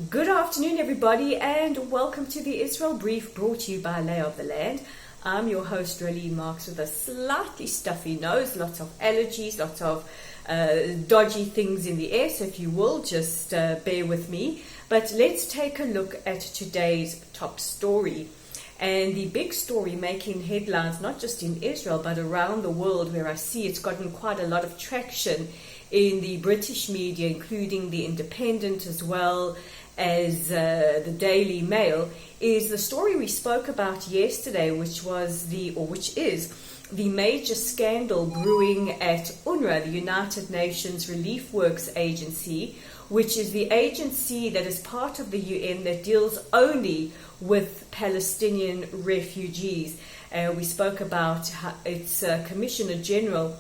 Good afternoon, everybody, and welcome to the Israel Brief brought to you by Lay of the Land. I'm your host, Raleen Marks, with a slightly stuffy nose, lots of allergies, lots of dodgy things in the air, so if you will, just bear with me. But let's take a look at today's top story. And the big story making headlines, not just in Israel, but around the world, where I see it's gotten quite a lot of traction in the British media, including The Independent as well as the Daily Mail, is the story we spoke about yesterday, which is the major scandal brewing at UNRWA, the United Nations Relief Works Agency, which is the agency that is part of the UN that deals only with Palestinian refugees. We spoke about its Commissioner General,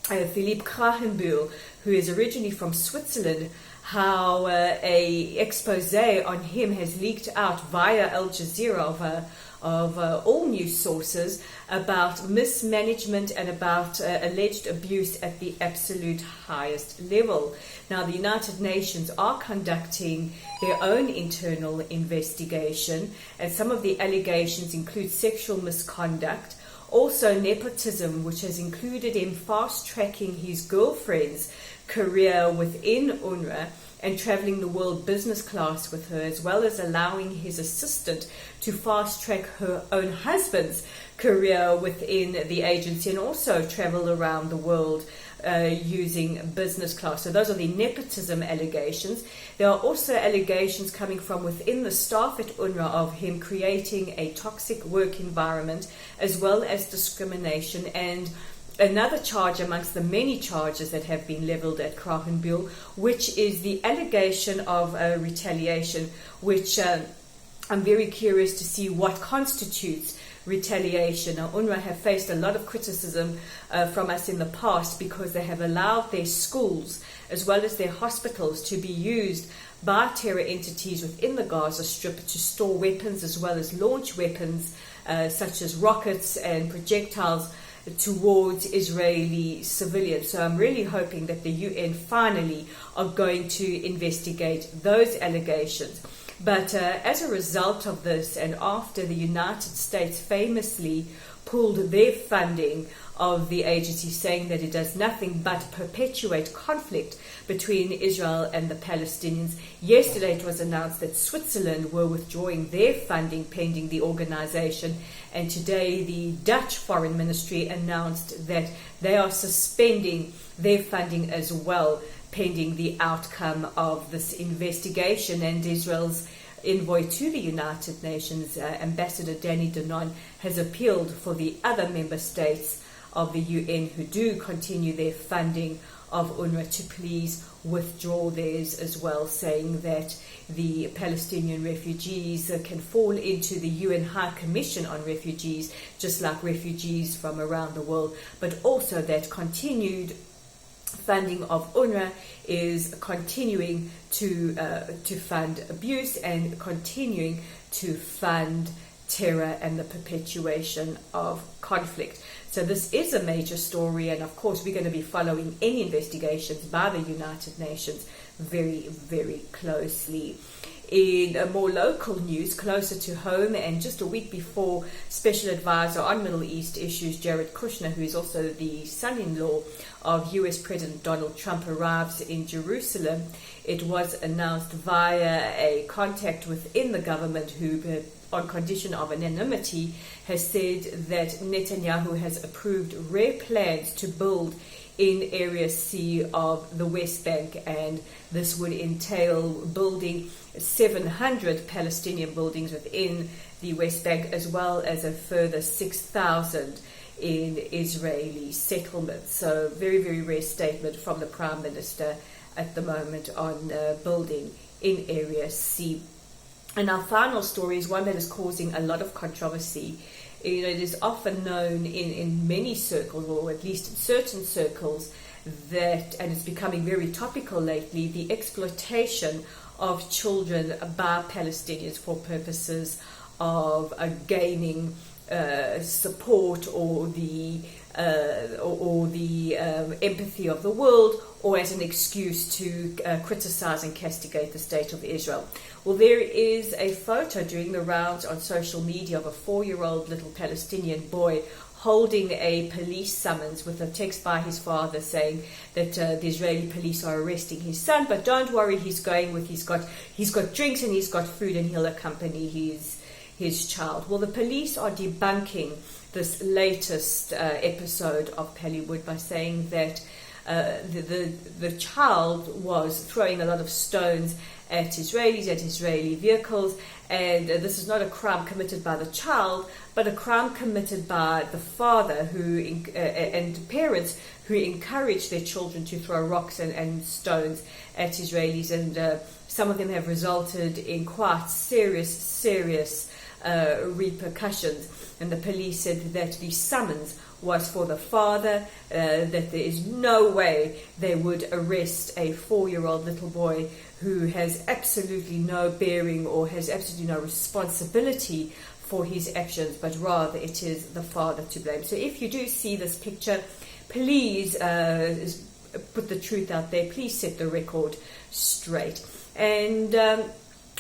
Philippe Krahenbuhl, who is originally from Switzerland, how a expose on him has leaked out via Al Jazeera of all news sources about mismanagement and about alleged abuse at the absolute highest level. Now, the United Nations are conducting their own internal investigation, and some of the allegations include sexual misconduct, also nepotism, which has included him fast-tracking his girlfriend's career within UNRWA and traveling the world business class with her, as well as allowing his assistant to fast-track her own husband's career within the agency and also travel around the world using business class. So those are the nepotism allegations. There are also allegations coming from within the staff at UNRWA of him creating a toxic work environment, as well as discrimination. And another charge amongst the many charges that have been leveled at Krahenbuhl, which is the allegation of retaliation, which I'm very curious to see what constitutes retaliation. Now, UNRWA have faced a lot of criticism from us in the past because they have allowed their schools as well as their hospitals to be used by terror entities within the Gaza Strip to store weapons as well as launch weapons such as rockets and projectiles towards Israeli civilians. So I'm really hoping that the UN finally are going to investigate those allegations. But as a result of this, and after the United States famously pulled their funding of the agency, saying that it does nothing but perpetuate conflict between Israel and the Palestinians, yesterday it was announced that Switzerland were withdrawing their funding pending the organization, and today the Dutch Foreign Ministry announced that they are suspending their funding as well, pending the outcome of this investigation. And Israel's envoy to the United Nations, Ambassador Danny Danon, has appealed for the other member states of the UN who do continue their funding of UNRWA to please withdraw theirs as well, saying that the Palestinian refugees can fall into the UN High Commission on Refugees, just like refugees from around the world, but also that continued funding of UNRWA is continuing to fund abuse and continuing to fund terror and the perpetuation of conflict. So this is a major story, and of course we're going to be following any investigations by the United Nations very, very closely. In more local news, closer to home, and just a week before Special Advisor on Middle East issues Jared Kushner, who is also the son-in-law of US President Donald Trump, arrives in Jerusalem, it was announced via a contact within the government who, on condition of anonymity, has said that Netanyahu has approved rare plans to build in Area C of the West Bank, and this would entail building 700 Palestinian buildings within the West Bank, as well as a further 6,000 in Israeli settlements. So very, very rare statement from the Prime Minister at the moment on building in Area C. And our final story is one that is causing a lot of controversy. You know, it is often known in many circles, or at least in certain circles, that, and it's becoming very topical lately, the exploitation of children by Palestinians for purposes of gaining support or the empathy of the world, or as an excuse to criticize and castigate the state of Israel. Well, there is a photo doing the rounds on social media of a 4-year-old little Palestinian boy holding a police summons with a text by his father saying that the Israeli police are arresting his son, but don't worry, he's got drinks and he's got food, and he'll accompany his child. Well, the police are debunking this latest episode of Pallywood by saying that the child was throwing a lot of stones at Israelis, at Israeli vehicles, and this is not a crime committed by the child, but a crime committed by the father and parents who encourage their children to throw rocks and stones at Israelis, and some of them have resulted in quite serious repercussions. And the police said that the summons was for the father, that there is no way they would arrest a 4-year-old little boy who has absolutely no bearing or has absolutely no responsibility for his actions, but rather it is the father to blame. So if you do see this picture, please put the truth out there. Please set the record straight. And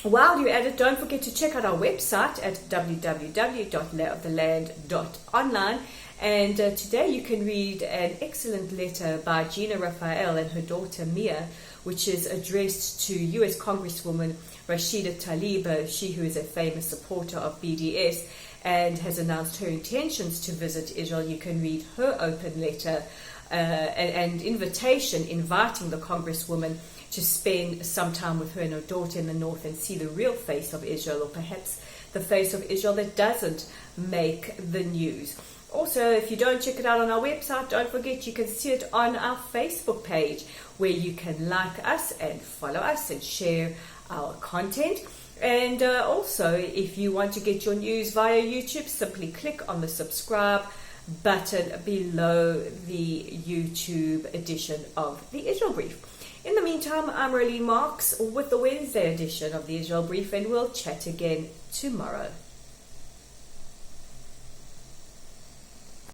while you're at it, don't forget to check out our website at www.layoftheland.online. And today you can read an excellent letter by Gina Raphael and her daughter Mia, which is addressed to US Congresswoman Rashida Tlaib, she who is a famous supporter of BDS and has announced her intentions to visit Israel. You can read her open letter and invitation inviting the Congresswoman to spend some time with her and her daughter in the north and see the real face of Israel, or perhaps the face of Israel that doesn't make the news. Also, if you don't check it out on our website, don't forget you can see it on our Facebook page, where you can like us and follow us and share our content. And also, if you want to get your news via YouTube, simply click on the subscribe button below the YouTube edition of the Israel Brief. In the meantime, I'm Rolene Marks with the Wednesday edition of the Israel Brief, and we'll chat again tomorrow.